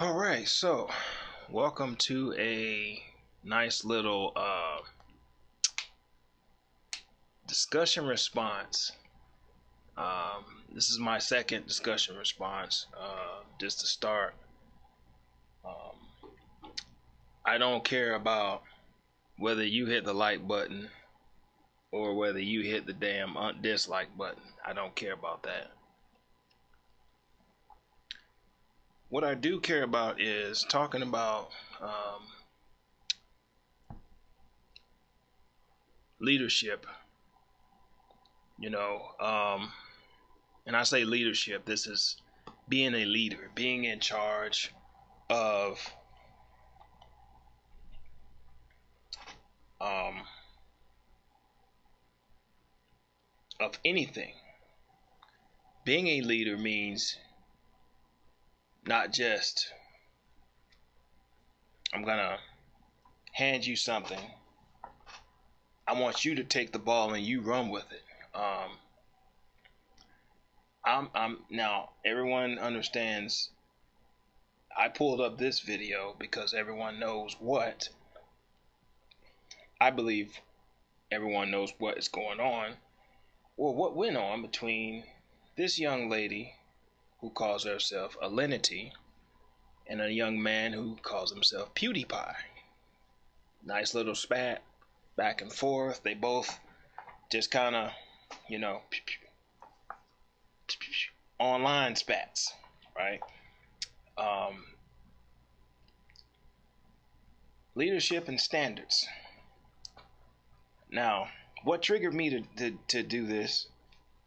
All right, so welcome to a nice little discussion response. This is my second discussion response. Just to start, um, I don't care about whether you hit the like button or whether you hit the damn dislike button. I don't care about that. What I do care about is talking about leadership. You know, and I say leadership. This is being a leader, being in charge of um, of anything. Being a leader means not just I'm gonna hand you something. I want you to take the ball and you run with it. I'm now. Everyone understands. I pulled up this video because everyone knows what I believe. Everyone knows what is going on. Well, what went on between this young lady who calls herself Alinity and a young man who calls himself PewDiePie. Nice little spat back and forth. They both just kind of, you know, online spats, right? Leadership and standards. Now, what triggered me to do this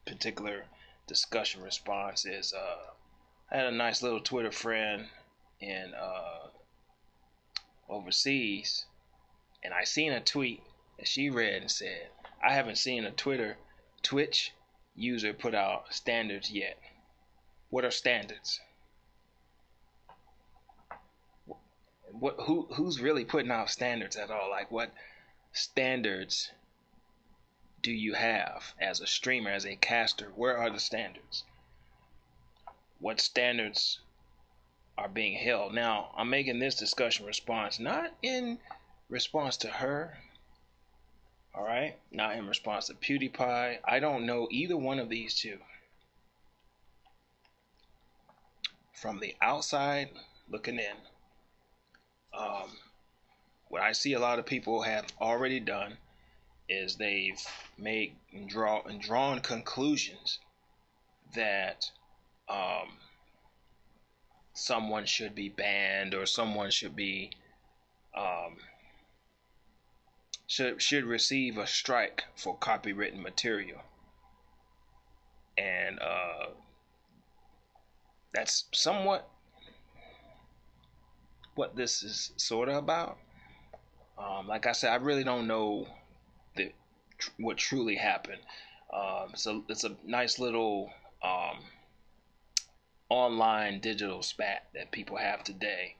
particular discussion response is I had a nice little Twitter friend in overseas, and I seen a tweet that she read and said, I haven't seen a Twitch user put out standards yet. What are standards? Who's really putting out standards at all? Like, what standards do you have as a streamer, as a caster? Where are the standards? What standards are being held? Now, I'm making this discussion response not in response to her, all right, not in response to PewDiePie. I don't know either one of these two. From the outside looking in, what I see a lot of people have already done is they've made and drawn conclusions that someone should be banned or someone should be should receive a strike for copywritten material, and that's somewhat what this is sort of about. Like I said, I really don't know what truly happened. So it's a nice little online digital spat that people have today.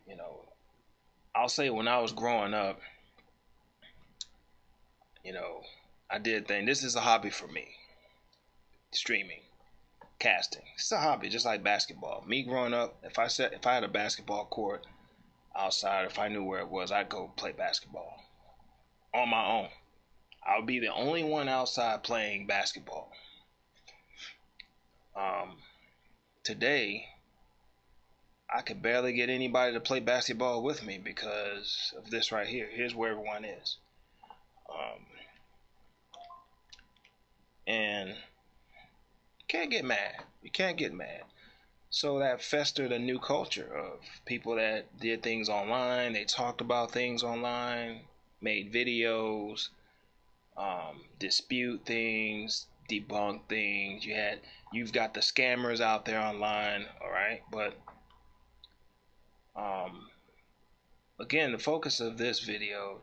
You know, I'll say when I was growing up, you know, I did things. This is a hobby for me. Streaming, casting. It's a hobby, just like basketball. Me growing up, if I had a basketball court outside, if I knew where it was, I'd go play basketball on my own. I would be the only one outside playing basketball. Today, I could barely get anybody to play basketball with me because of this right here. Here's where everyone is. And you can't get mad. You can't get mad. So that festered a new culture of people that did things online. They talked about things online, made videos, dispute things, debunk things. You've got the scammers out there online, all right? But again, the focus of this video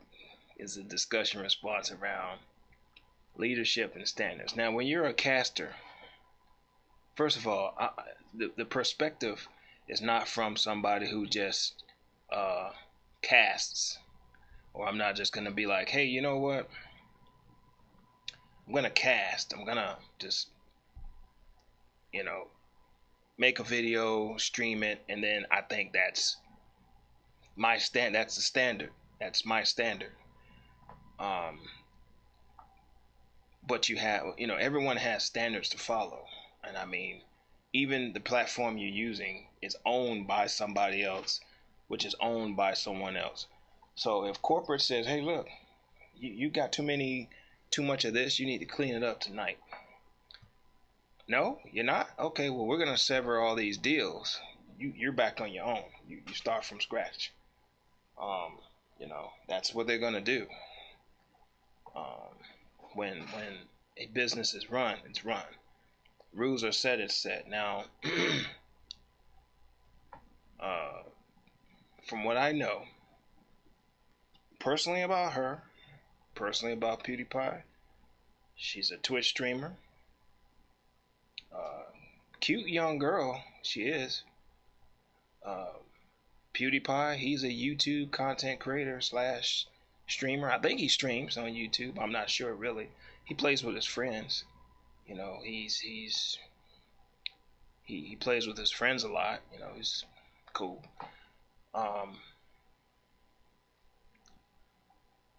is a discussion response around leadership and standards. Now, when you're a caster, first of all, the perspective is not from somebody who just casts, or I'm not just gonna be like, hey, you know what? I'm gonna cast. I'm gonna just, you know, make a video, stream it, and then I think that's that's the standard. That's my standard. Um, but everyone has standards to follow, and I mean, even the platform you're using is owned by somebody else, which is owned by someone else. So if corporate says, "Hey, look, you got too much of this, you need to clean it up tonight." No, you're not? Okay, well, we're gonna sever all these deals. You're back on your own. You start from scratch. That's what they're gonna do. Um, when a business is run, it's run. Rules are set, it's set. Now, uh, from what I know, personally about her, personally about PewDiePie, she's a Twitch streamer. Cute young girl, she is. Uh, PewDiePie, he's a YouTube content creator slash streamer. I think he streams on YouTube. I'm not sure really. He plays with his friends. He plays with his friends a lot. He's cool.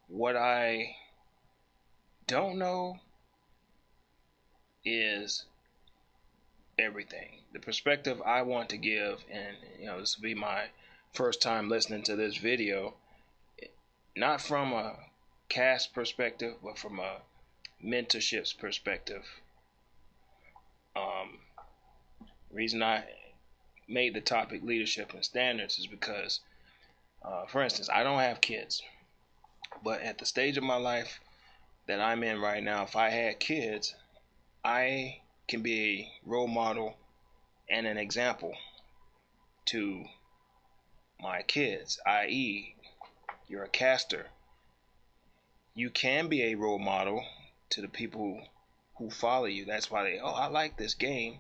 What I don't know is everything. The perspective I want to give, and this will be my first time listening to this video, not from a cast perspective, but from a mentorships perspective. Reason I made the topic leadership and standards is because, for instance, I don't have kids, but at the stage of my life that I'm in right now, if I had kids, I can be a role model and an example to my kids, i.e., you're a caster. You can be a role model to the people who follow you. That's why I like this game.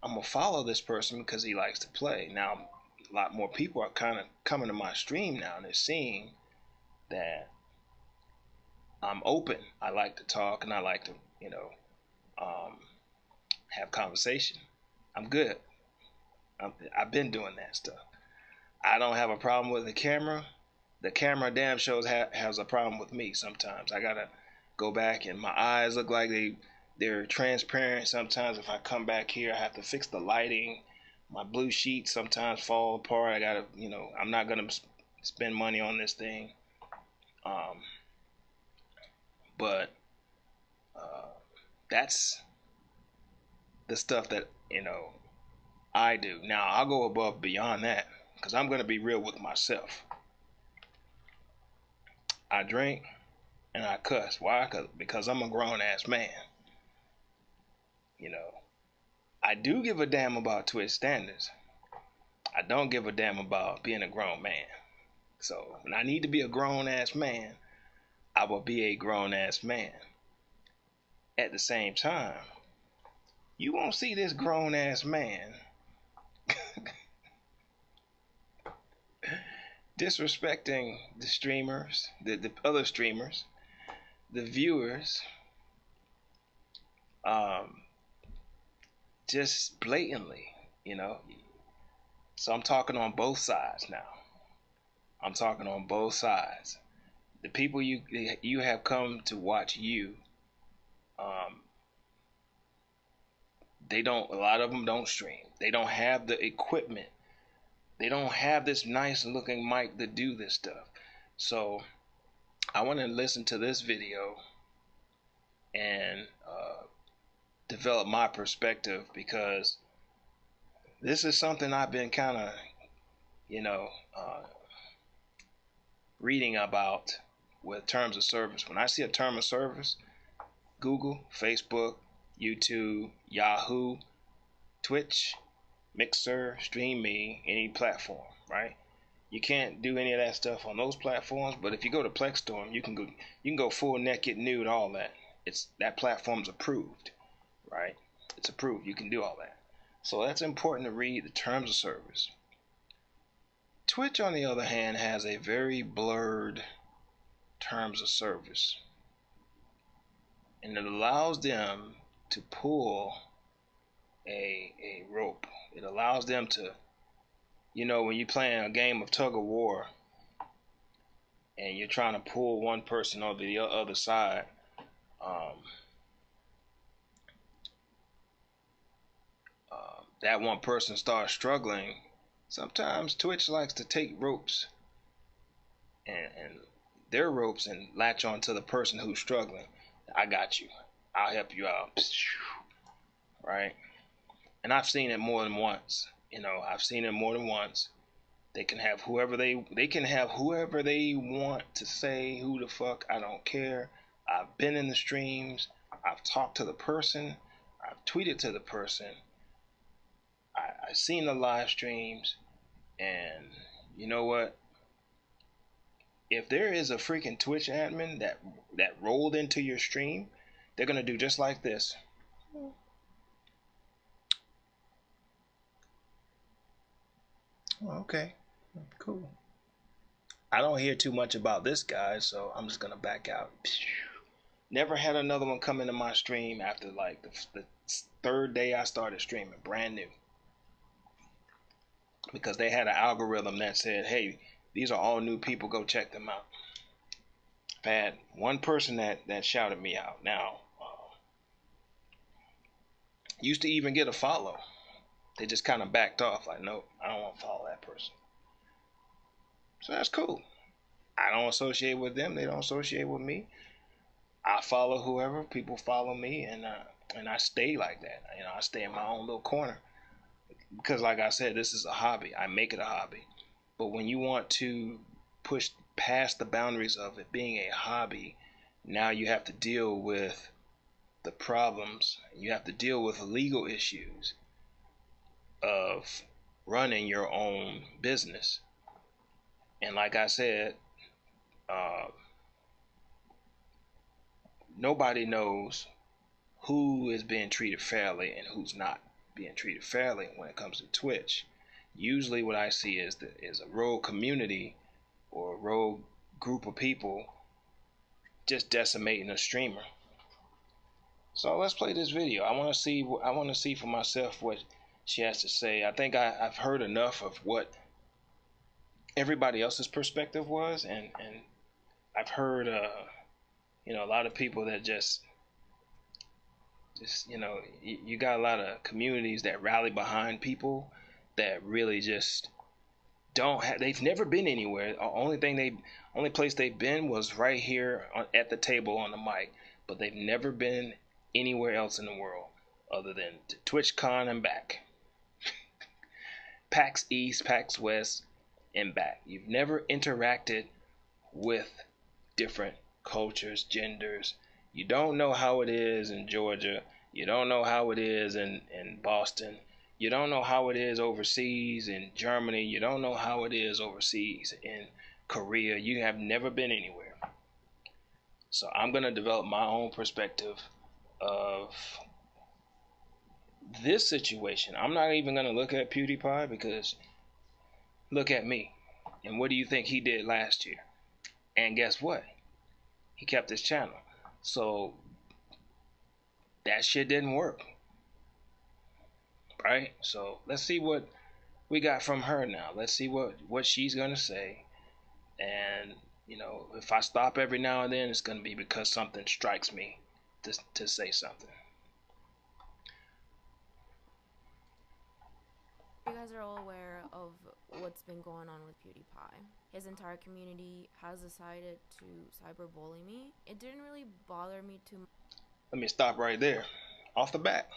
I'm going to follow this person because he likes to play. Now, a lot more people are kind of coming to my stream now, and they're seeing that I'm open. I like to talk, and I like to, have conversation. I'm good. I've been doing that stuff. I don't have a problem with the camera. The camera damn shows has a problem with me sometimes. I gotta go back, and my eyes look like they're transparent. Sometimes if I come back here, I have to fix the lighting. My blue sheets sometimes fall apart. I gotta, I'm not gonna spend money on this thing. But that's the stuff that I do. Now I'll go above beyond that because I'm gonna be real with myself. I drink and I cuss. Why? Because I'm a grown ass man. I do give a damn about Twitch standards. I don't give a damn about being a grown man. So when I need to be a grown ass man, I will be a grown ass man. At the same time, you won't see this grown ass man disrespecting the streamers, the other streamers, the viewers, just blatantly, So I'm talking on both sides now. I'm talking on both sides. The people you have come to watch you, a lot of them don't stream. They don't have the equipment. They don't have this nice looking mic to do this stuff. So I want to listen to this video and develop my perspective, because this is something I've been kind of, reading about with terms of service. When I see a term of service, Google, Facebook, YouTube, Yahoo, Twitch, Mixer, StreamMe, any platform, right? You can't do any of that stuff on those platforms, but if you go to Plexstorm, you can go full naked, nude, all that. That platform's approved, right? It's approved. You can do all that. So that's important to read the terms of service. Twitch, on the other hand, has a very blurred terms of service, and it allows them to pull a rope It allows them to, you know, when you're playing a game of tug of war and you're trying to pull one person over the other side, that one person starts struggling. Sometimes Twitch likes to take ropes and their ropes and latch on to the person who's struggling. I got you. I'll help you out. Right? And I've seen it more than once. You know, I've seen it more than once. They can have whoever they want to say, who the fuck, I don't care. I've been in the streams. I've talked to the person. I've tweeted to the person. I've seen the live streams. And you know what? If there is a freaking Twitch admin that rolled into your stream, they're gonna do just like this. Okay, cool. I don't hear too much about this guy, so I'm just gonna back out. Never had another one come into my stream after like the third day I started streaming, brand new. Because they had an algorithm that said, hey, these are all new people, go check them out. I've had one person that shouted me out. Now, used to even get a follow. They just kind of backed off, like, nope, I don't want to follow that person. So that's cool. I don't associate with them. They don't associate with me. I follow whoever. People follow me, and I stay like that. You know, I stay in my own little corner. Because like I said, this is a hobby. I make it a hobby. But when you want to push past the boundaries of it being a hobby, now you have to deal with the problems. You have to deal with the legal issues of running your own business. And like I said, nobody knows who is being treated fairly and who's not being treated fairly when it comes to Twitch. Usually what I see is a rogue community or a rogue group of people just decimating a streamer. So let's play this video. I want to see for myself what she has to say. I think I've heard enough of what everybody else's perspective was, and I've heard you know, a lot of people that just you know, you got a lot of communities that rally behind people that really just don't have, they've never been anywhere. Only place they've been was right here at the table on the mic, but they've never been anywhere else in the world other than to TwitchCon and back. PAX East, PAX West, and back. You've never interacted with different cultures, genders. You don't know how it is in Georgia. You don't know how it is in Boston. You don't know how it is overseas in Germany. You don't know how it is overseas in Korea. You have never been anywhere. So I'm going to develop my own perspective of this situation. I'm not even going to look at PewDiePie, because look at me. And what do you think he did last year? And guess what? He kept his channel. So that shit didn't work. Right? So let's see what we got from her now. Let's see what she's going to say. And, you know, if I stop every now and then, it's going to be because something strikes me to say something. You guys are all aware of what's been going on with PewDiePie. His entire community has decided to cyberbully me. It didn't really bother me too much. Let me stop right there. Off the bat.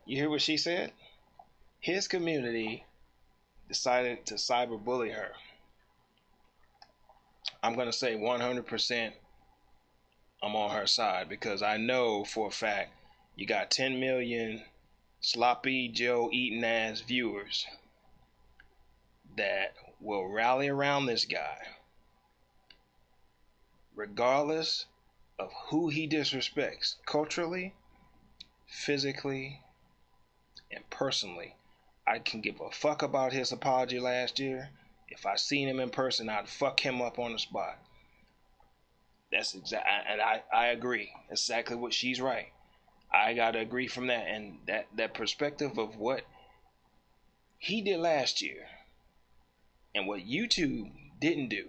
You hear what she said? His community decided to cyberbully her. I'm going to say 100% I'm on her side, because I know for a fact you got 10 million sloppy Joe eating ass viewers that will rally around this guy regardless of who he disrespects culturally, physically, and personally. I can give a fuck about his apology last year. If I seen him in person, I'd fuck him up on the spot. That's exact, and I agree. Exactly what she's right. I gotta agree from that, and that perspective of what he did last year and what YouTube didn't do,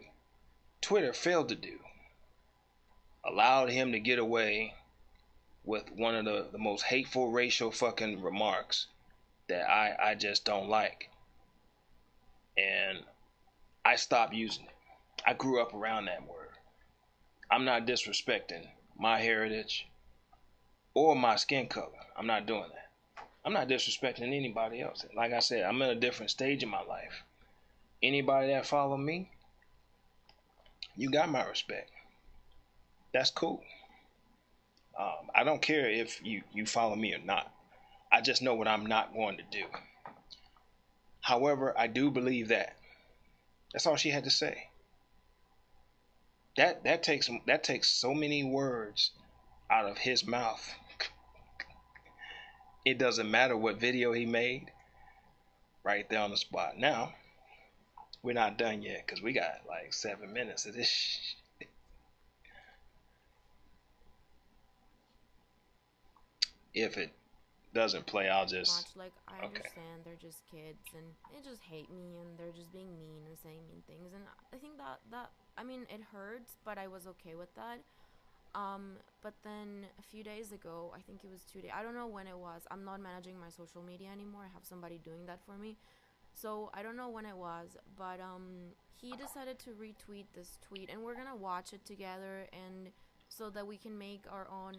Twitter failed to do, allowed him to get away with one of the most hateful racial fucking remarks that I just don't like. And I stopped using it. I grew up around that word. I'm not disrespecting my heritage or my skin color. I'm not doing that. I'm not disrespecting anybody else. Like I said, I'm in a different stage in my life. Anybody that follow me, you got my respect. That's cool. I don't care if you follow me or not. I just know what I'm not going to do. However, I do believe that. That's all she had to say. That takes so many words out of his mouth. It doesn't matter what video he made. Right there on the spot. Now, we're not done yet because we got like 7 minutes of this shit. If it doesn't play, I'll just... Much like I understand they're just kids and they just hate me and they're just being mean and saying mean things, and I think that I mean, it hurts, but I was okay with that. But then a few days ago, I think it was 2 days, I don't know when it was. I'm not managing my social media anymore. I have somebody doing that for me. So I don't know when it was, but he decided to retweet this tweet, and we're gonna watch it together, and so that we can make our own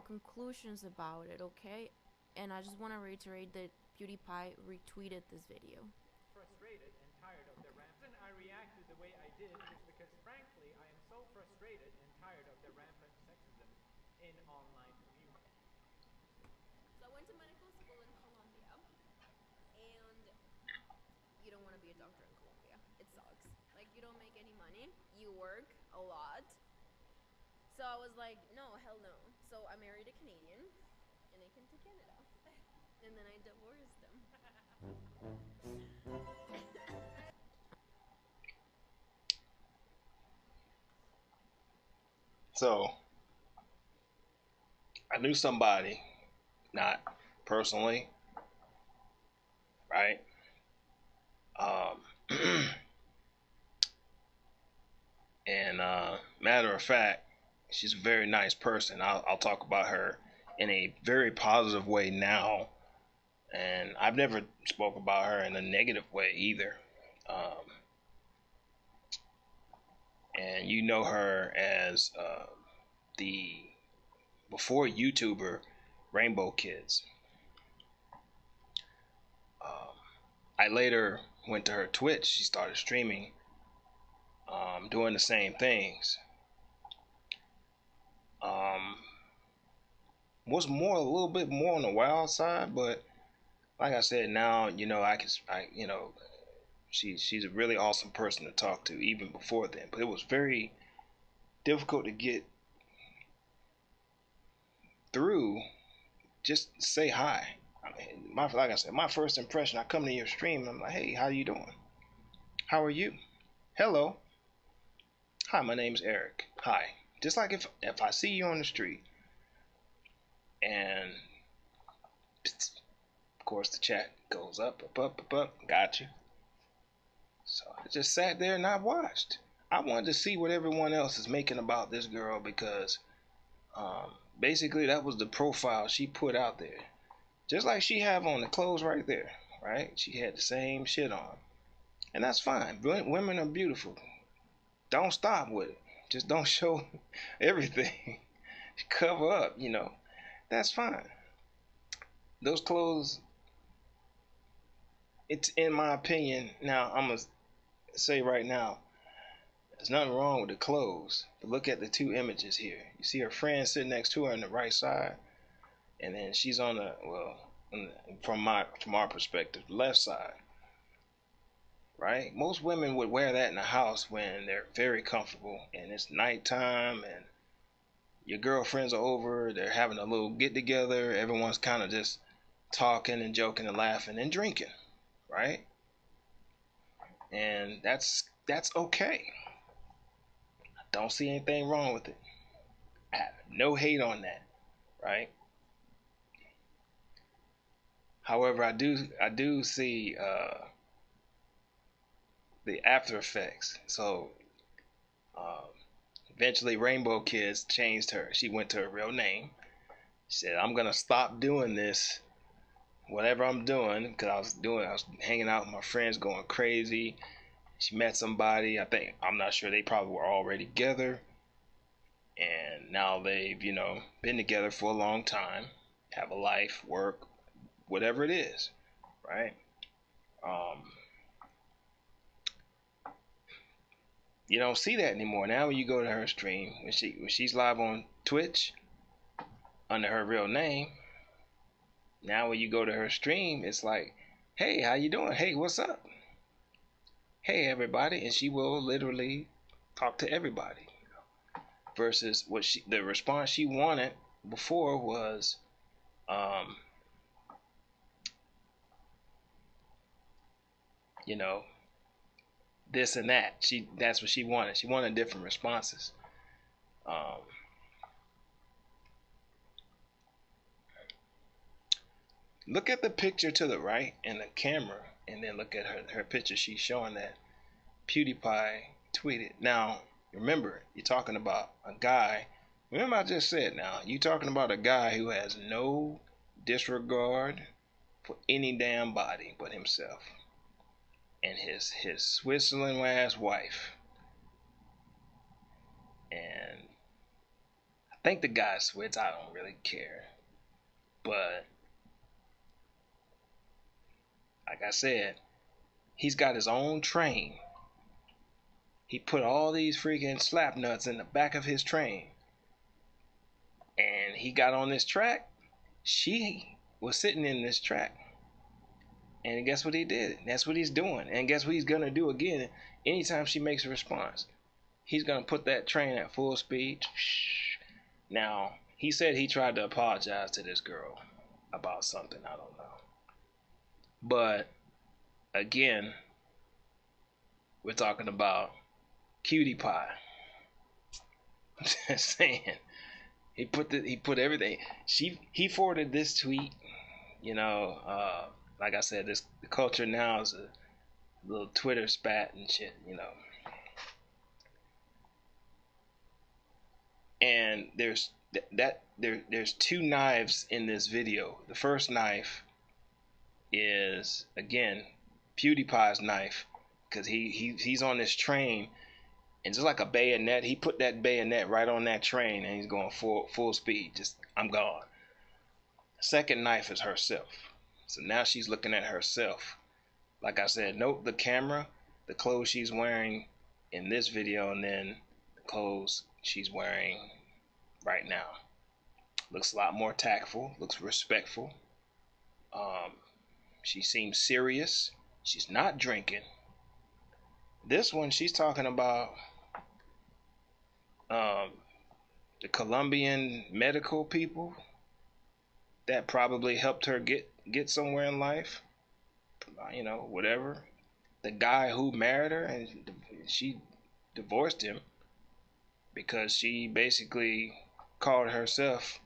conclusions about it, okay? And I just want to reiterate that PewDiePie retweeted this video. Frustrated and tired of the rampant. I reacted the way I did is because, frankly, I am so frustrated and tired of the rampant sexism in online community. So I went to medical school in Colombia, and you don't want to be a doctor in Colombia. It sucks. Like, you don't make any money. You work a lot. So I was like, no, hell no. So I married a Canadian, and I came to Canada. And then I divorced him. So, I knew somebody, not personally, right? And matter of fact, she's a very nice person. I'll talk about her in a very positive way now, and I've never spoke about her in a negative way either. And you know her as the before YouTuber Rainbow Kids. I later went to her Twitch. She started streaming, doing the same things. Was more a little bit more on the wild side, but like I said, now she's a really awesome person to talk to even before then. But it was very difficult to get through. Just say hi. I mean, like I said, my first impression, I come to your stream, I'm like, hey, how you doing? How are you? Hello. Hi, my name's Eric. Hi. Just like if I see you on the street, and of course the chat goes up, got you. So I just sat there and I watched. I wanted to see what everyone else is making about this girl, because basically that was the profile she put out there. Just like she have on the clothes right there, right? She had the same shit on. And that's fine. Women are beautiful. Don't stop with it. Just don't show everything. Cover up, That's fine. Those clothes, it's in my opinion, now I'm going to say right now, there's nothing wrong with the clothes. But look at the two images here. You see her friend sitting next to her on the right side, and then she's on from our perspective, the left side. Right? Most women would wear that in the house when they're very comfortable and it's nighttime and your girlfriends are over, they're having a little get together, everyone's kind of just talking and joking and laughing and drinking, right? And that's okay. I don't see anything wrong with it. I have no hate on that. right? However, I do see the after effects. So um, eventually, Rainbow Kids changed her. She went to her real name. She said, "I'm gonna stop doing this, whatever I'm doing, because I was hanging out with my friends, going crazy." She met somebody. I'm not sure. They probably were already together, and now they've been together for a long time, have a life, work, whatever it is, right? Um, you don't see that anymore. Now when you go to her stream, when she's live on Twitch under her real name, now when you go to her stream, it's like, "Hey, how you doing? Hey, what's up? Hey, everybody," and she will literally talk to everybody. Versus the response she wanted before was, um, you know, this and that. That's what she wanted. She wanted different responses. Um, look at the picture to the right in the camera, and then look at her picture. She's showing that PewDiePie tweeted. Now, remember, you're talking about a guy. Remember, I just said. Now, you're talking about a guy who has no disregard for any damn body but himself and his Switzerland ass wife. And I think the guy's Swiss. I don't really care. But like I said, he's got his own train. He put all these freaking slap nuts in the back of his train. And he got on this track. She was sitting in this track. And guess what he did? That's what he's doing. And guess what he's going to do again anytime she makes a response? He's going to put that train at full speed. Now, he said he tried to apologize to this girl about something. I don't know. But, again, we're talking about Cutie Pie. I'm just saying. He put everything. He forwarded this tweet. Like I said, the culture now is a little Twitter spat and shit. And there's there's two knives in this video. The first knife is, again, PewDiePie's knife, because he's on this train, and just like a bayonet, he put that bayonet right on that train, and he's going full speed. Just, I'm gone. Second knife is herself. So now she's looking at herself. Like I said, note the camera, the clothes she's wearing in this video, and then the clothes she's wearing right now. Looks a lot more tactful, looks respectful. She seems serious. She's not drinking. This one, she's talking about the Colombian medical people that probably helped her get somewhere in life. Whatever. The guy who married her, and she divorced him because she basically called herself,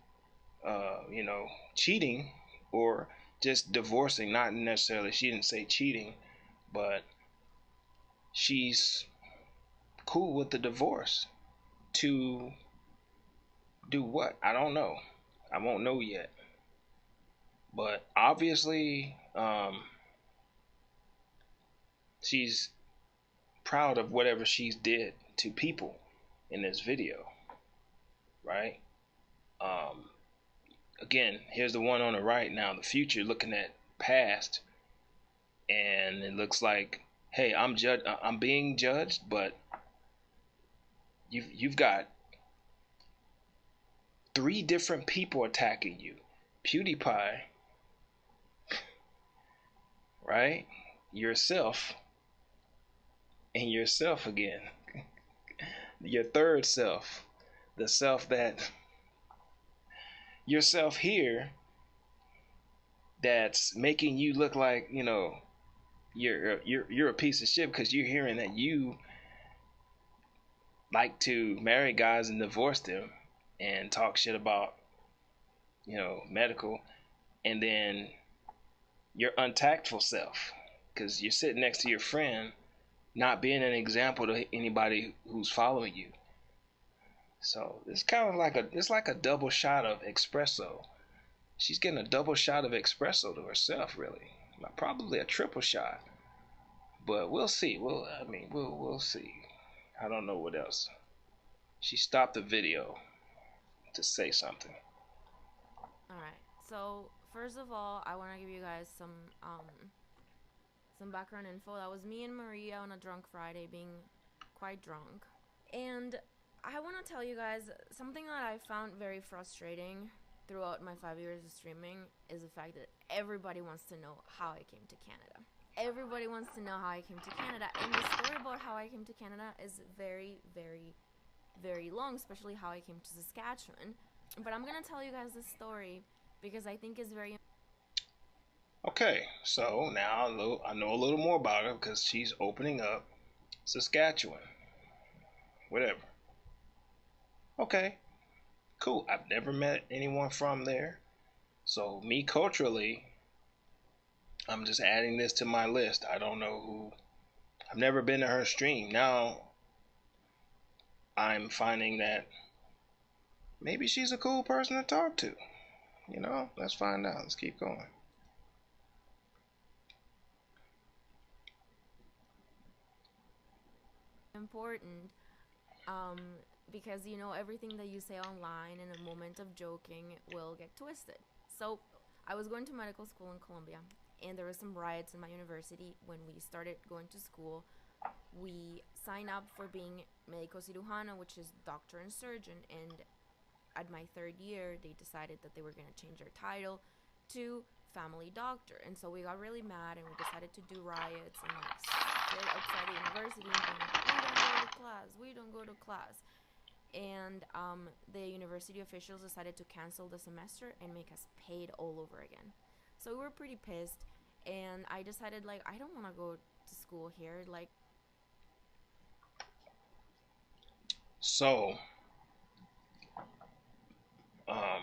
cheating, or just divorcing. Not necessarily, she didn't say cheating, but she's cool with the divorce. To do what? I don't know. I won't know yet. But obviously, she's proud of whatever she's did to people in this video, right? Again, here's the one on the right now, the future looking at past, and it looks like, hey, I'm being judged, but you've got 3 different people attacking you. PewDiePie, right? Yourself, and yourself again. Your third self, the self that yourself here, that's making you look like, you're a piece of shit, because you're hearing that you like to marry guys and divorce them and talk shit about medical, and then your untactful self, because you're sitting next to your friend, not being an example to anybody who's following you. So it's kind of like a double shot of espresso. She's getting a double shot of espresso to herself, really. Probably a triple shot. But we'll see. We'll see. I don't know what else. She stopped the video to say something. Alright, so first of all, I want to give you guys some background info. That was me and Maria on a drunk Friday, being quite drunk. And I want to tell you guys something that I found very frustrating throughout my 5 years of streaming is the fact that everybody wants to know how I came to Canada. Everybody wants to know how I came to Canada, and the story about how I came to Canada is very, very, very long, especially how I came to Saskatchewan. But I'm gonna tell you guys this story because I think it's very. Okay, so now I know a little more about her because she's opening up Saskatchewan. Whatever. Okay, cool. I've never met anyone from there. So me culturally, I'm just adding this to my list. I don't know who. I've never been to her stream. Now I'm finding that maybe she's a cool person to talk to. Let's find out. Let's keep going. Important because everything that you say online in a moment of joking will get twisted. So I was going to medical school in Colombia, and there were some riots in my university. When we started going to school, we signed up for being médico cirujano, which is doctor and surgeon, and at my third year they decided that they were going to change their title to family doctor, and so we got really mad and we decided to do riots and sit outside the university and being like, we don't go to class. And the university officials decided to cancel the semester and make us paid all over again. So we were pretty pissed, and I decided, I don't want to go to school here. So I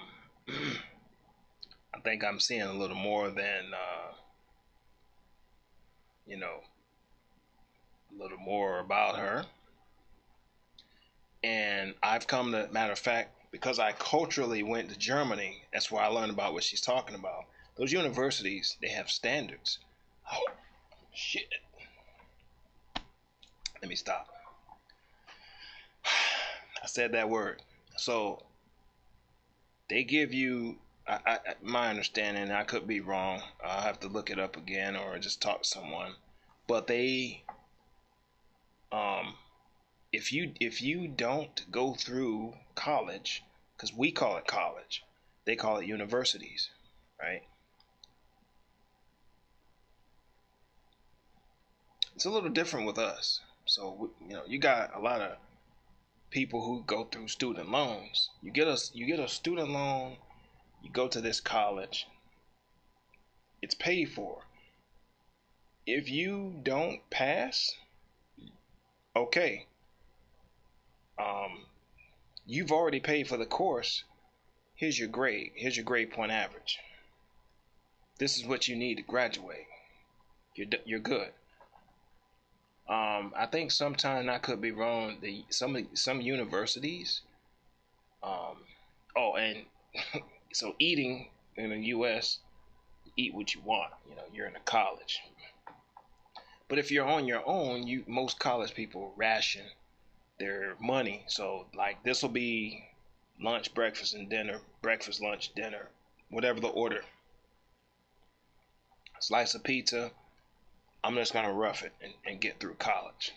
think I'm seeing a little more than a little more about her. And I've come to, matter of fact, because I culturally went to Germany, that's where I learned about what she's talking about. Those universities, they have standards. Oh, shit. Let me stop. I said that word. So they give you, my understanding, I could be wrong. I'll have to look it up again or just talk to someone. But they, if you don't go through college, because we call it college, they call it universities, right? It's a little different with us. So you got a lot of people who go through student loans. You get a student loan, you go to this college, it's paid for. If you don't pass, okay, you've already paid for the course. Here's your grade. Here's your grade point average. This is what you need to graduate. You're good. I think sometimes, I could be wrong, some universities. And so eating in the U.S., eat what you want. You're in a college. But if you're on your own, most college people ration their money. So this will be lunch, breakfast, and dinner. Breakfast, lunch, dinner, whatever the order. Slice of pizza. I'm just gonna rough it and get through college.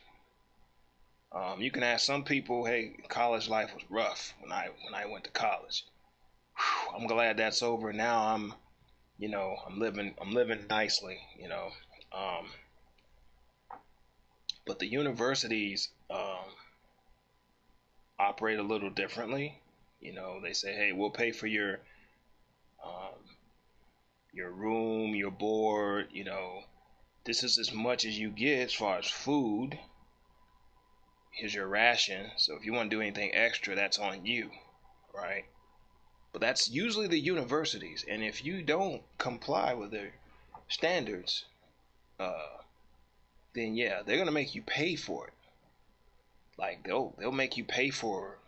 You can ask some people, hey, college life was rough when I went to college. Whew, I'm glad that's over now. I'm living nicely. But the universities operate a little differently. They say, hey, we'll pay for your room, your board. This is as much as you get as far as food. Here's your ration. So if you want to do anything extra, that's on you, right? but that's usually the universities. And if you don't comply with their standards, then yeah, they're gonna make you pay for it. Like they'll make you pay for.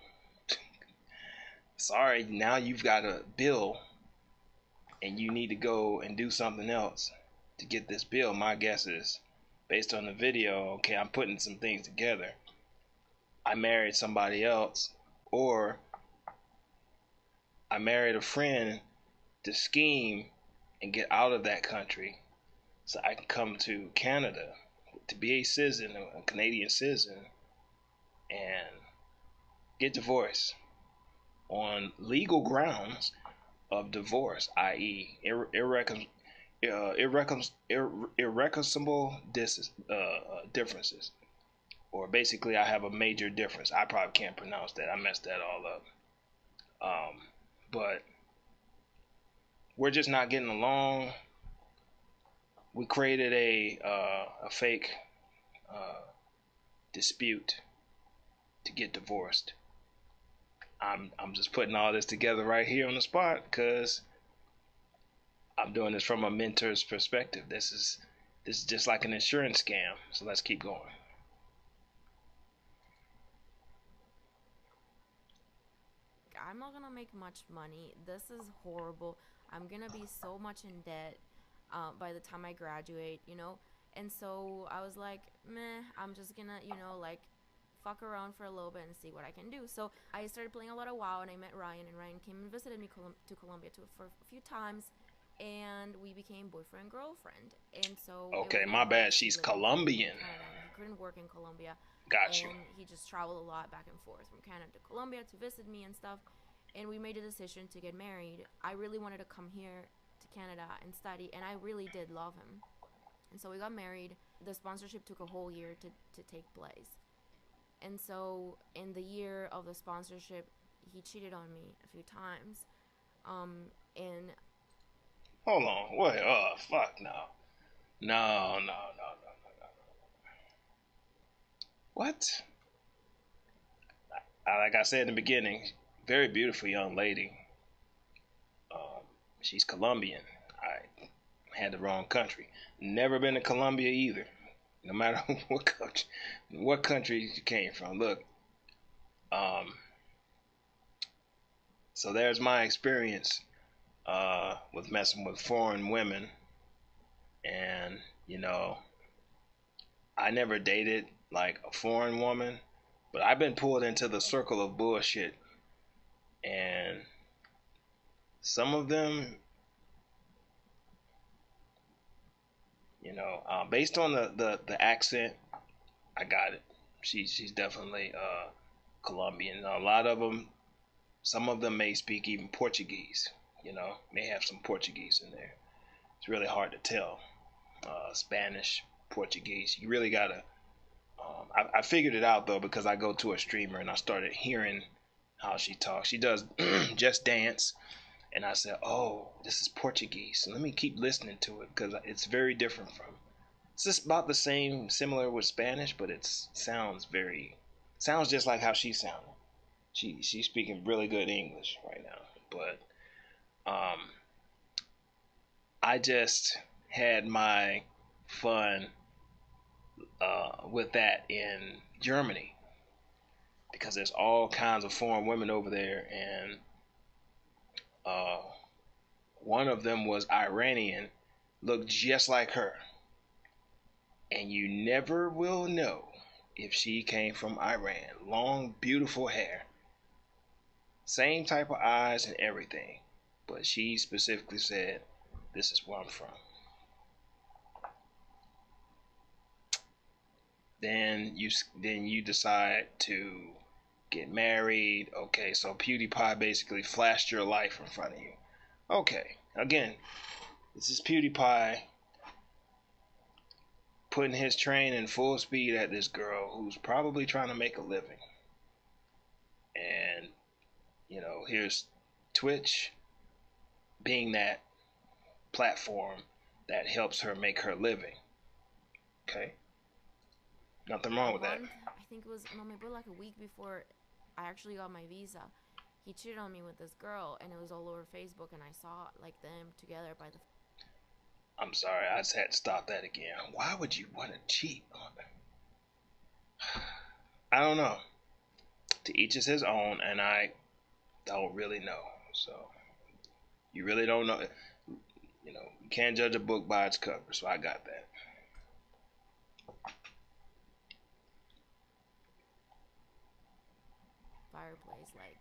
Sorry, now you've got a bill, and you need to go and do something else to get this bill. My guess is, based on the video, okay, I'm putting some things together. I married somebody else, or I married a friend to scheme and get out of that country so I can come to Canada to be a citizen, a Canadian citizen, and get divorced on legal grounds of divorce, i.e., irreconcilable differences. Or basically, I have a major difference. I probably can't pronounce that. I messed that all up. But we're just not getting along. We created a fake dispute to get divorced. I'm just putting all this together right here on the spot because I'm doing this from a mentor's perspective. This is just like an insurance scam. So let's keep going. I'm not gonna make much money. This is horrible. I'm gonna be so much in debt by the time I graduate, you know? And so I was like, meh, I'm just gonna, you know, like fuck around for a little bit and see what I can do. So I started playing a lot of WoW, and I met Ryan, and Ryan came and visited me to Colombia for a few times, and we became boyfriend girlfriend. And so okay, my bad. She's Colombian. He couldn't work in Colombia. Got you. And he just traveled a lot back and forth from Canada to Colombia to visit me and stuff. And we made a decision to get married. I really wanted to come here to Canada and study, and I really did love him. And so we got married. The sponsorship took a whole year to take place. And so in the year of the sponsorship, he cheated on me a few times. And hold on, wait, fuck no. No. What? Like I said in the beginning, very beautiful young lady. She's Colombian. I had the wrong country. Never been to Colombia either. No matter what country you came from. Look, so there's my experience with messing with foreign women, and you know, I never dated like a foreign woman, but I've been pulled into the circle of bullshit, and some of them, you know, based on the accent, I got it. She's definitely Colombian. A lot of them, some of them may speak even Portuguese. You know, may have some Portuguese in there. It's really hard to tell. Spanish, Portuguese. You really gotta. I figured it out though because I go to a streamer and I started hearing how she talks. She does Just Dance, and I said, "Oh, this is Portuguese." So let me keep listening to it because it's very different from. It's just about the same, similar with Spanish, but it sounds just like how she sounded. She's speaking really good English right now, but I just had my fun with that in Germany because there's all kinds of foreign women over there, and one of them was Iranian, looked just like her, and you never will know if she came from Iran. Long, beautiful hair, same type of eyes and everything, but she specifically said, "This is where I'm from." Then you decide to get married. Okay, so PewDiePie basically flashed your life in front of you. Okay, again, this is PewDiePie putting his train in full speed at this girl who's probably trying to make a living. And, you know, here's Twitch being that platform that helps her make her living. Okay? Nothing wrong with that. I think it was maybe like a week before I actually got my visa. he cheated on me with this girl, and it was all over Facebook, and I saw like them together by the. I'm sorry, I just had to stop that again. Why would you want to cheat on them? I don't know. To each is his own, and I don't really know. So you really don't know. You know, you can't judge a book by its cover. So I got that. Fireplace, like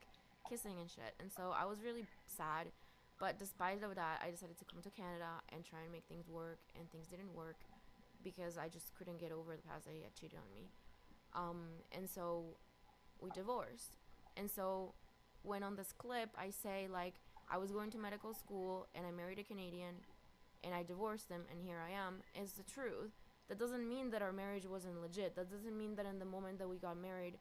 kissing and shit. And so I was really sad, but despite of that, I decided to come to Canada and try and make things work, and things didn't work because I just couldn't get over the past that he had cheated on me. And so we divorced. And so when on this clip I say like I was going to medical school and I married a Canadian and I divorced him and here I am, is the truth. That doesn't mean that our marriage wasn't legit. That doesn't mean that in the moment that we got married,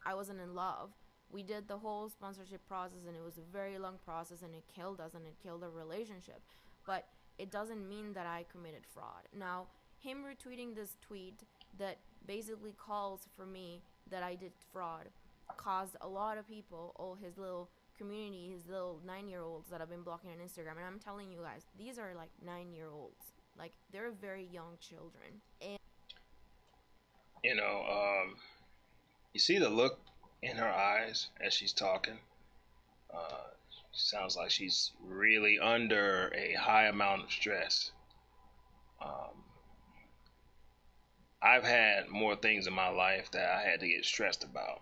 I wasn't in love. We did the whole sponsorship process, and it was a very long process, and it killed us, and it killed our relationship. But it doesn't mean that I committed fraud. Now, him retweeting this tweet that basically calls for me that I did fraud caused a lot of people, all his little community, his little 9-year-olds that I've been blocking on Instagram. And I'm telling you guys, these are like 9-year-olds. Like, they're very young children. And You know, you see the look in her eyes as she's talking. Sounds like she's really under a high amount of stress. I've had more things in my life that I had to get stressed about.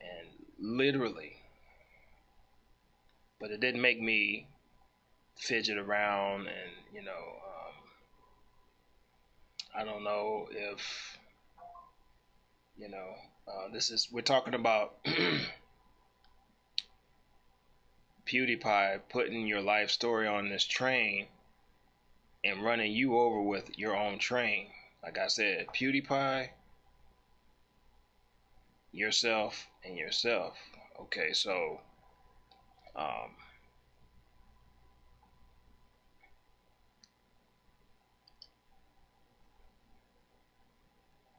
And literally, but it didn't make me fidget around and, you know, I don't know if, you know, we're talking about PewDiePie putting your life story on this train and running you over with your own train. Like I said, PewDiePie, yourself, and yourself. Okay, so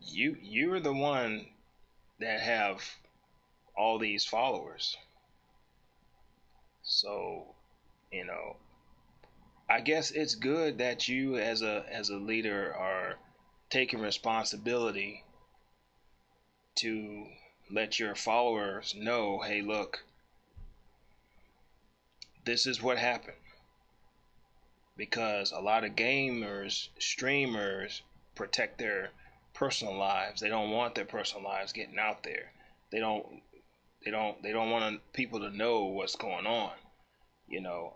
you're the one that have all these followers. So, you know, I guess it's good that you as a leader are taking responsibility to let your followers know, hey, look, this is what happened. Because a lot of gamers, streamers protect their personal lives. They don't want their personal lives getting out there. They don't want people to know what's going on. You know,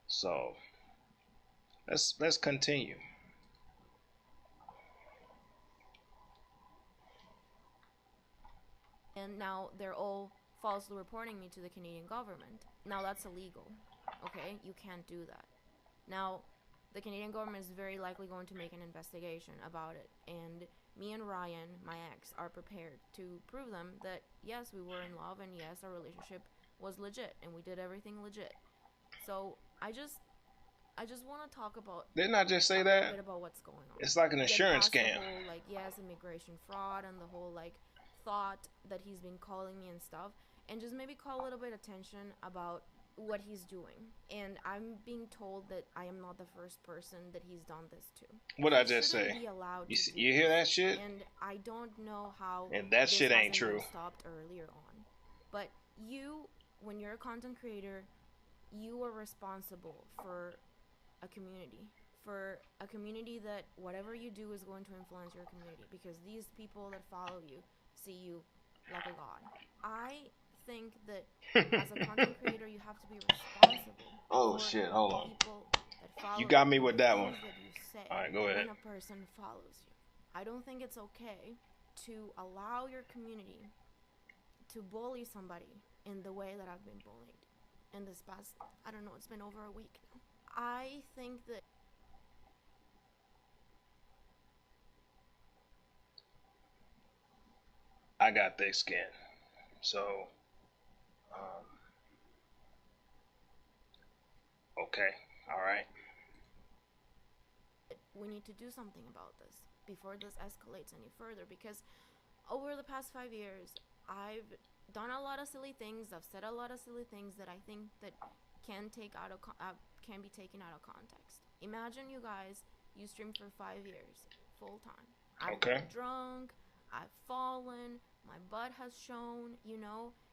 so let's continue. and now they're all falsely reporting me to the Canadian government. Now that's illegal. Okay, you can't do that. Now, the Canadian government is very likely going to make an investigation about it, and me and Ryan, my ex, are prepared to prove them that yes, we were in love, and yes, our relationship was legit, and we did everything legit. So I just want to talk about Didn't I just say a that? little bit about what's going on. It's like an Get insurance past the scam. whole, like, yes, immigration fraud, and the whole like thought that he's been calling me and stuff, and just maybe call a little bit attention about what he's doing. And I'm being told that I am not the first person that he's done this to. What I He just shouldn't say? be allowed You to do you hear that this. shit? And I don't know how And that this shit ain't hasn't been true. stopped earlier on. But you, when you're a content creator, you are responsible for a community. For a community that whatever you do is going to influence your community, because these people that follow you see you like a god. I think that as a content creator, you have to be responsible Oh for shit! Hold on. people that follow You got you me and with the that things one. that you say All right, go ahead. when a person follows you. I don't think it's okay to allow your community to bully somebody in the way that I've been bullied in this past, I don't know, it's been over a week now. I think that I got thick skin, so um, okay, all right. we need to do something about this before this escalates any further, because over the past 5 years, I've done a lot of silly things. I've said a lot of silly things that I think that can be taken out of context. Imagine you guys, you streamed for 5 years, full time. I've Okay. been drunk, I've fallen, my butt has shown,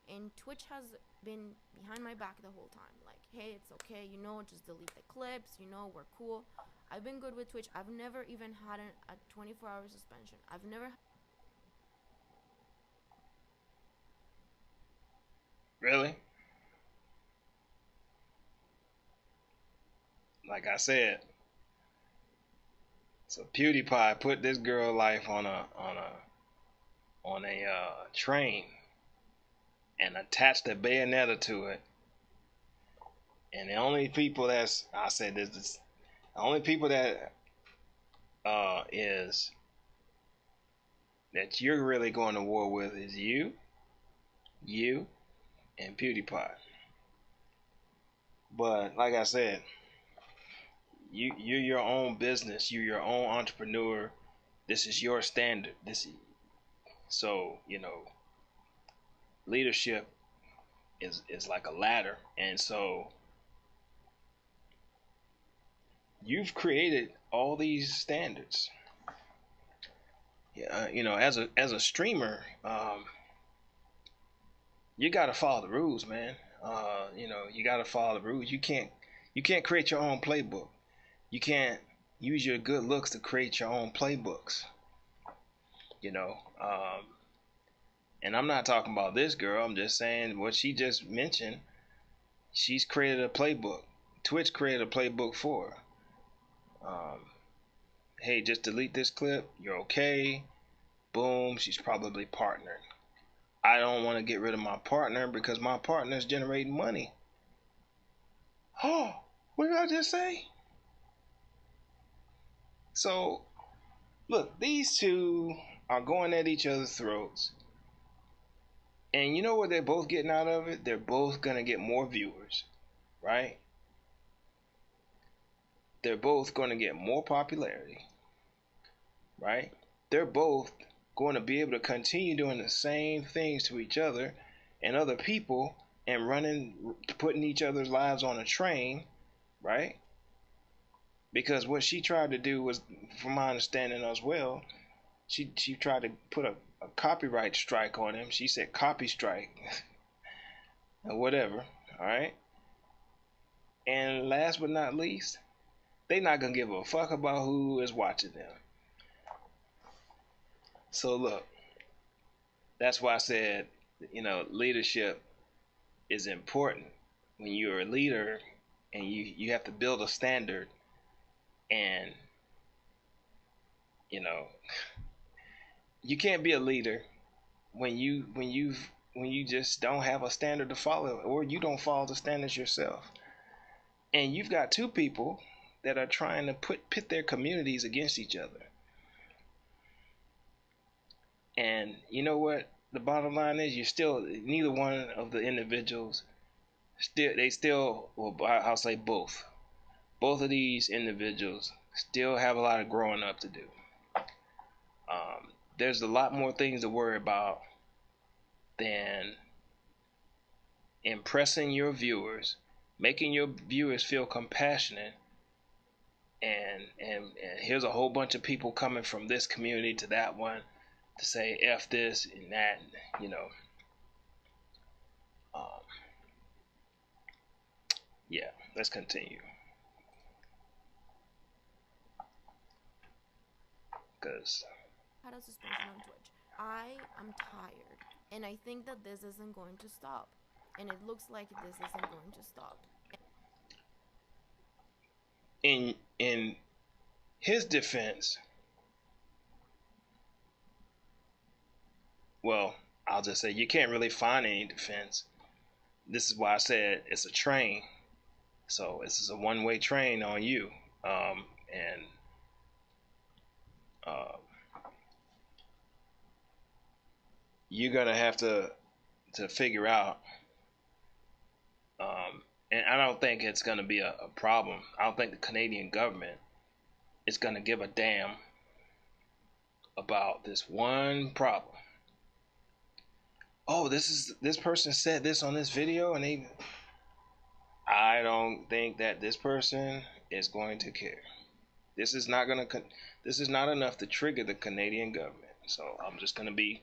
and Twitch has been behind my back the whole time. Like, hey, it's okay, just delete the clips, we're cool. I've been good with Twitch. I've never even had a 24-hour suspension. I've never. Really? Like I said, so PewDiePie put this girl life on a train and attached a bayonetta to it. And the only people that's I said this the only people that is that you're really going to war with is you, and PewDiePie. But like I said, you're your own business. You're your own entrepreneur. This is your standard. So leadership is like a ladder, and so you've created all these standards. Yeah, as a streamer, you got to follow the rules, man. You got to follow the rules. You can't create your own playbook. You can't use your good looks to create your own playbooks. And I'm not talking about this girl. I'm just saying what she just mentioned. She's created a playbook. Twitch created a playbook for her. Hey, just delete this clip. You're okay. Boom. She's probably partnered. I don't want to get rid of my partner because my partner is generating money. Oh, what did I just say? So, look, these two are going at each other's throats. And you know what they're both getting out of it? They're both going to get more viewers, right? They're both going to get more popularity, right? They're both going to be able to continue doing the same things to each other and other people and putting each other's lives on a train, right? Because what she tried to do was, from my understanding as well, she tried to put a copyright strike on him. She said copy strike or whatever, all right? And last but not least, they're not going to give a fuck about who is watching them. So look, that's why I said, leadership is important. When you're a leader and you have to build a standard, and you can't be a leader when you just don't have a standard to follow, or you don't follow the standards yourself. And you've got two people that are trying to pit their communities against each other. And you know what? The bottom line is, neither one of the individuals I'll say both of these individuals still have a lot of growing up to do. There's a lot more things to worry about than impressing your viewers, making your viewers feel compassionate, and here's a whole bunch of people coming from this community to that one to say F this and that, yeah, let's continue. Because Had a suspension on Twitch. I am tired, and I think that this isn't going to stop, and it looks like this isn't going to stop. in his defense, well, I'll just say you can't really find any defense. This is why I said it's a train. So this is a one-way train on you, and you're gonna have to figure out. And I don't think it's gonna be a problem. I don't think the Canadian government is gonna give a damn about this one problem. oh, this person said this on this video, and I don't think that this person is going to care. This is not enough to trigger the Canadian government. So I'm just gonna be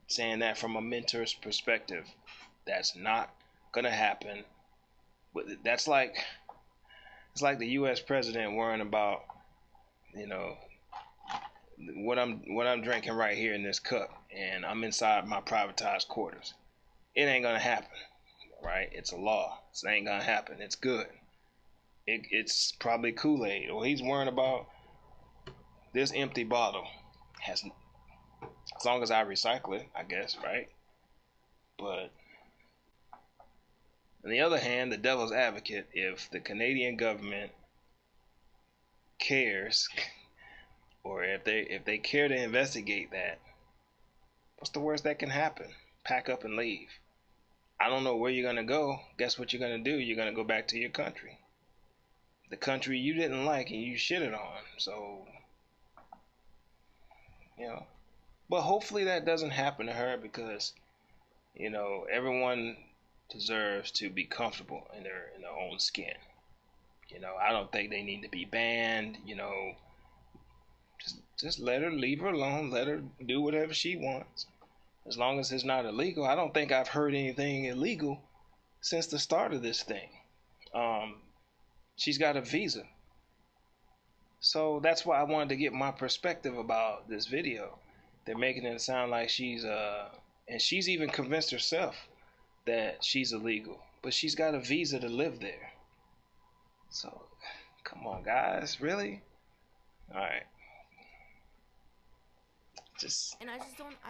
saying that from a mentor's perspective. That's not gonna happen. But it's like the U.S. president worrying about, you know, what I'm drinking right here in this cup, and I'm inside my privatized quarters. It ain't gonna happen, right? It's a law. So it ain't gonna happen. It's good. It's probably Kool-Aid, or he's worrying about this empty bottle. Has, as long as I recycle it, I guess, right? But on the other hand, the devil's advocate, if the Canadian government cares, or if they care to investigate that, what's the worst that can happen? Pack up and leave. I don't know where you're gonna go. Guess what you're gonna do? You're gonna go back to your country, the country you didn't like and you shitted on. So, you know, but hopefully that doesn't happen to her, because, you know, everyone deserves to be comfortable in their own skin. You know, I don't think they need to be banned. You know, just leave her alone. Let her do whatever she wants, as long as it's not illegal. I don't think I've heard anything illegal since the start of this thing. She's got a visa, so that's why I wanted to get my perspective about this video. They're making it sound like and she's even convinced herself that she's illegal, but she's got a visa to live there. So, come on, guys, really? All right. And I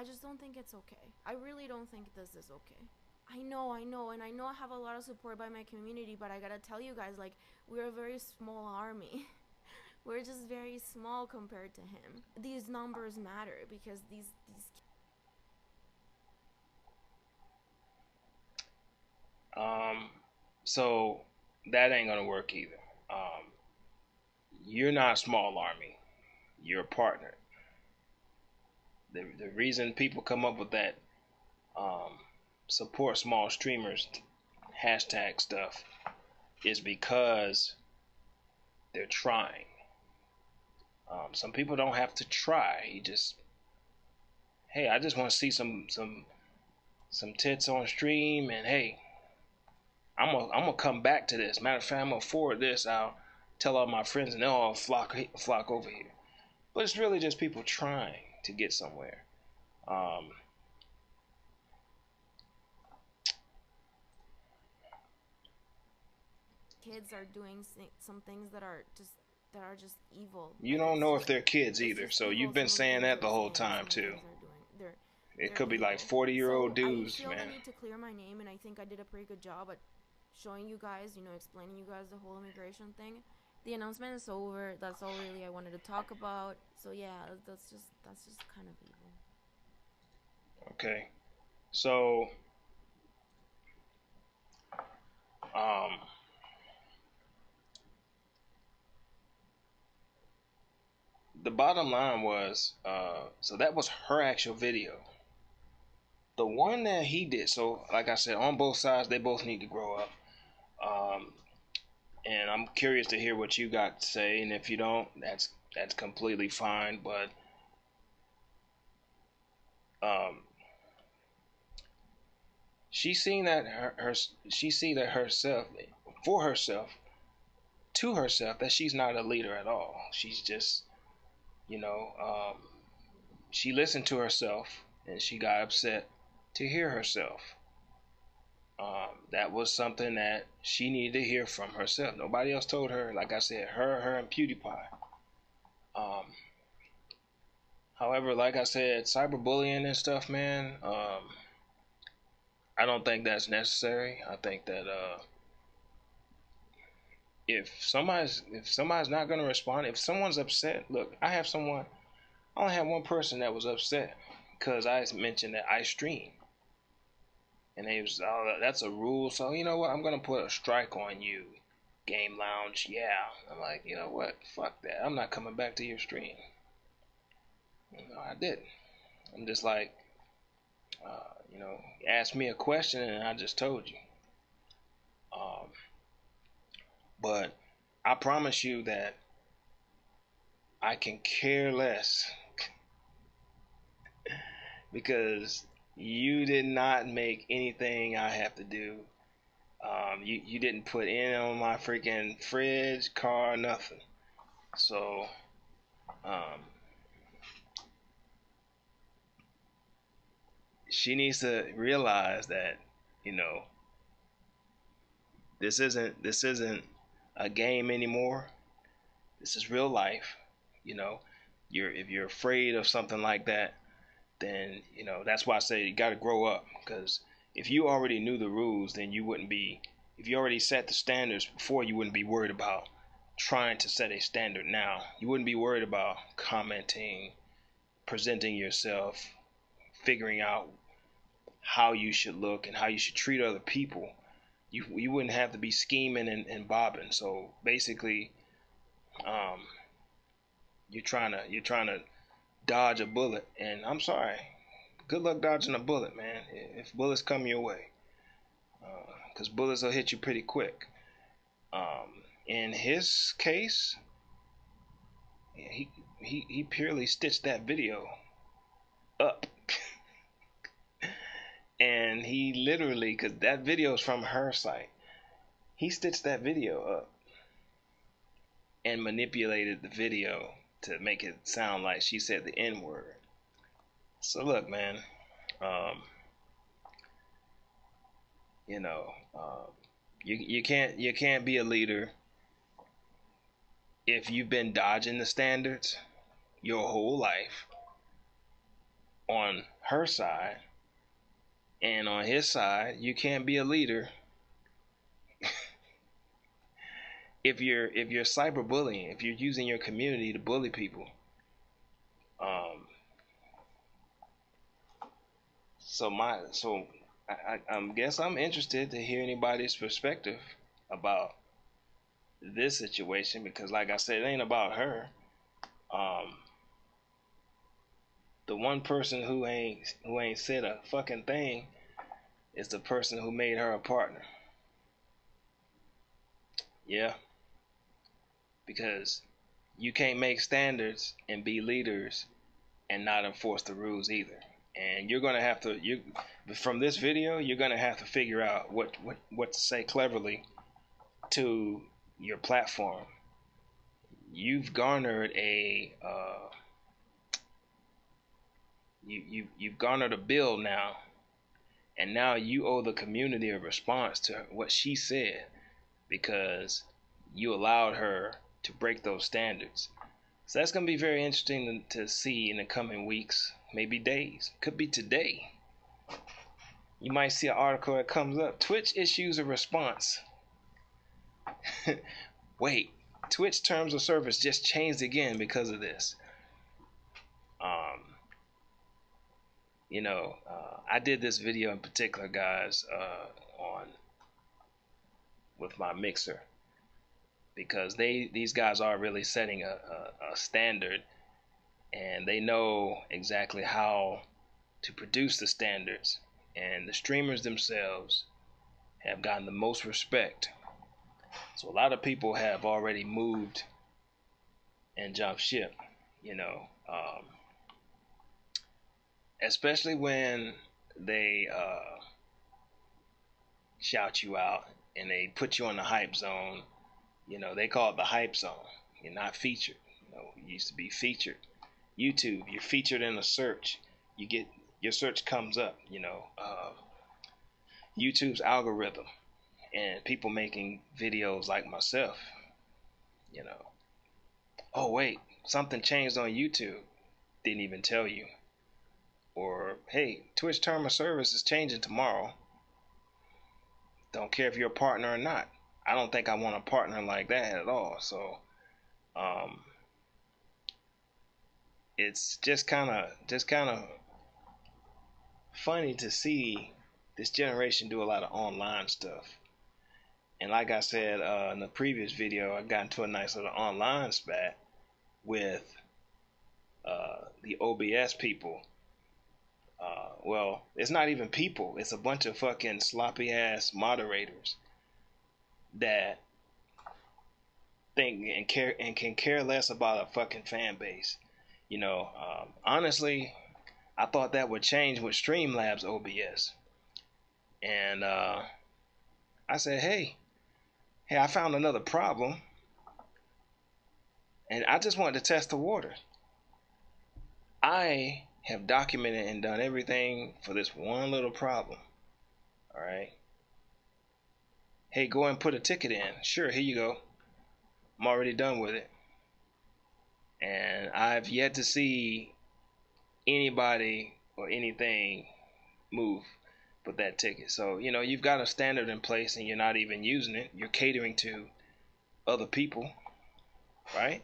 just don't think it's okay. I really don't think this is okay. I know, and I know I have a lot of support by my community, but I gotta tell you guys, like, we're a very small army. We're just very small compared to him. These numbers matter, because these so that ain't gonna work either. You're not a small army. You're a partner. The reason people come up with that support small streamers hashtag stuff is because they're trying. Some people don't have to try. You just, hey, I just want to see some tits on stream, and hey, I'm gonna come back to this. Matter of fact, I'm gonna forward this. I'll tell all my friends, and they'll all flock over here. But it's really just people trying to get somewhere. kids are doing some things that are just evil. You don't know if they're kids either, so you've been saying that the whole time too. It could be like 40-year-old dudes, man. I feel the need to clear my name, and I think I did a pretty good job at showing you guys, explaining you guys the whole immigration thing. The announcement is over. That's all really I wanted to talk about. So yeah, that's just kind of evil. Okay, so the bottom line was, so that was her actual video. The one that he did, so like I said, on both sides, they both need to grow up. And I'm curious to hear what you got to say, and if you don't, that's completely fine. But she's seen that herself, for herself, to herself, that she's not a leader at all. She's just, she listened to herself, and she got upset to hear herself. That was something that she needed to hear from herself. Nobody else told her. Like I said, her and PewDiePie. However, like I said, cyberbullying and stuff, man, I don't think that's necessary. I think that if somebody's not gonna respond, if someone's upset, look, I only have one person that was upset because I mentioned that I stream. And they was, oh, that's a rule, so you know what? I'm gonna put a strike on you, Game Lounge. Yeah, I'm like, you know what? Fuck that. I'm not coming back to your stream. I didn't. I'm just like, You know, ask me a question and I just told you. But I promise you that I can care less because you did not make anything I have to do. You didn't put in on my freaking fridge, car, nothing. So, she needs to realize that, you know, this isn't a game anymore. This is real life. You know, if you're afraid of something like that, then, you know, that's why I say you got to grow up. Because if you already knew the rules, then you wouldn't be. If you already set the standards before, you wouldn't be worried about trying to set a standard now. You wouldn't be worried about commenting, presenting yourself, figuring out how you should look and how you should treat other people. You wouldn't have to be scheming and bobbing. So basically, you're trying to dodge a bullet, and I'm sorry. Good luck dodging a bullet, man. If bullets come your way, because bullets will hit you pretty quick. In his case, he purely stitched that video up. And he literally, because that video is from her site, he stitched that video up and manipulated the video to make it sound like she said the N-word. So look, man, you know, you can't be a leader if you've been dodging the standards your whole life on her side, and on his side you can't be a leader if you're cyberbullying, if you're using your community to bully people. So I guess I'm interested to hear anybody's perspective about this situation, because like I said, it ain't about her. The one person who ain't said a fucking thing is the person who made her a partner. Yeah, because you can't make standards and be leaders and not enforce the rules either. And you're gonna have to from this video, you're gonna have to figure out what to say cleverly to your platform. You've garnered you've garnered a bill now, and now you owe the community a response to what she said, because you allowed her to break those standards. So that's going to be very interesting to see in the coming weeks, maybe days. Could be today. You might see an article that comes up. Twitch issues a response. Wait, Twitch terms of service just changed again because of this. You know, I did this video in particular, guys, on with my mixer, because these guys are really setting a standard, and they know exactly how to produce the standards, and the streamers themselves have gotten the most respect. So a lot of people have already moved and jumped ship, you know, especially when they shout you out and they put you on the hype zone. You know, they call it the hype zone. You're not featured. You know, you used to be featured. YouTube, you're featured in a search. You get your search comes up. You know, YouTube's algorithm, and people making videos like myself. You know, oh wait, something changed on YouTube. Didn't even tell you. Or hey, Twitch term of service is changing tomorrow. Don't care if you're a partner or not. I don't think I want a partner like that at all. So it's just kind of funny to see this generation do a lot of online stuff. And like I said in the previous video, I got into a nice little online spat with the OBS people, Well, it's not even people. It's a bunch of fucking sloppy ass moderators that think and care and can care less about a fucking fan base. Honestly, I thought that would change with Streamlabs OBS, and I said, hey, I found another problem, and I just wanted to test the water. I have documented and done everything for this one little problem. All right. Hey, go and put a ticket in. Sure, here you go. I'm already done with it. And I've yet to see anybody or anything move with that ticket. So, you've got a standard in place and you're not even using it. You're catering to other people, right?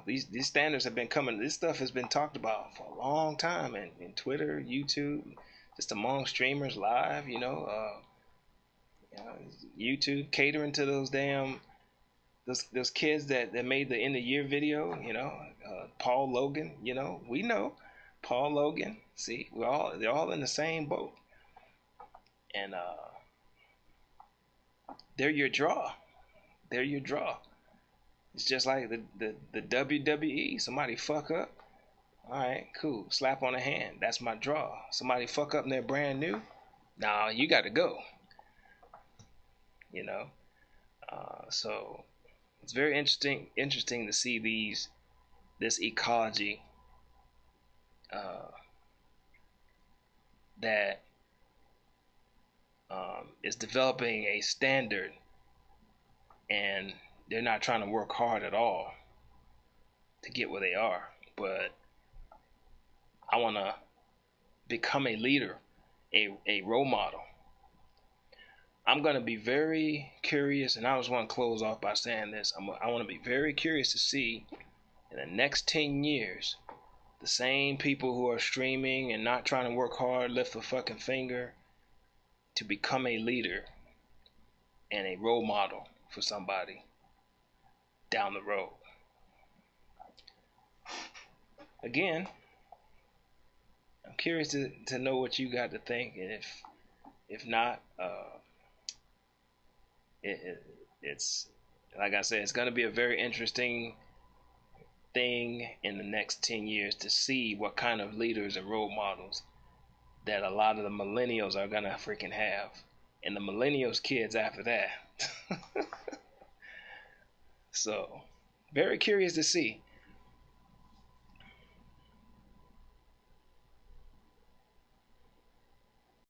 These standards have been coming. This stuff has been talked about for a long time in Twitter, YouTube, just among streamers live, YouTube catering to those damn those kids that made the end of year video, Paul Logan, we know Paul Logan. See, they're all in the same boat. And they're your draw. They're your draw. It's just like the WWE. Somebody fuck up. All right, cool. Slap on the hand. That's my draw. Somebody fuck up and they're brand new. Nah, you got to go. So it's very interesting to see this ecology that is developing a standard, and they're not trying to work hard at all to get where they are. But I want to become a leader, a role model. I'm going to be very curious, and I just want to close off by saying this. I want to be very curious to see in the next 10 years the same people who are streaming and not trying to work hard, lift a fucking finger to become a leader and a role model for somebody down the road. Again, I'm curious to know what you got to think, and if not, it's like I said, it's going to be a very interesting thing in the next 10 years to see what kind of leaders and role models that a lot of the millennials are going to freaking have, and the millennials kids after that. So very curious to see.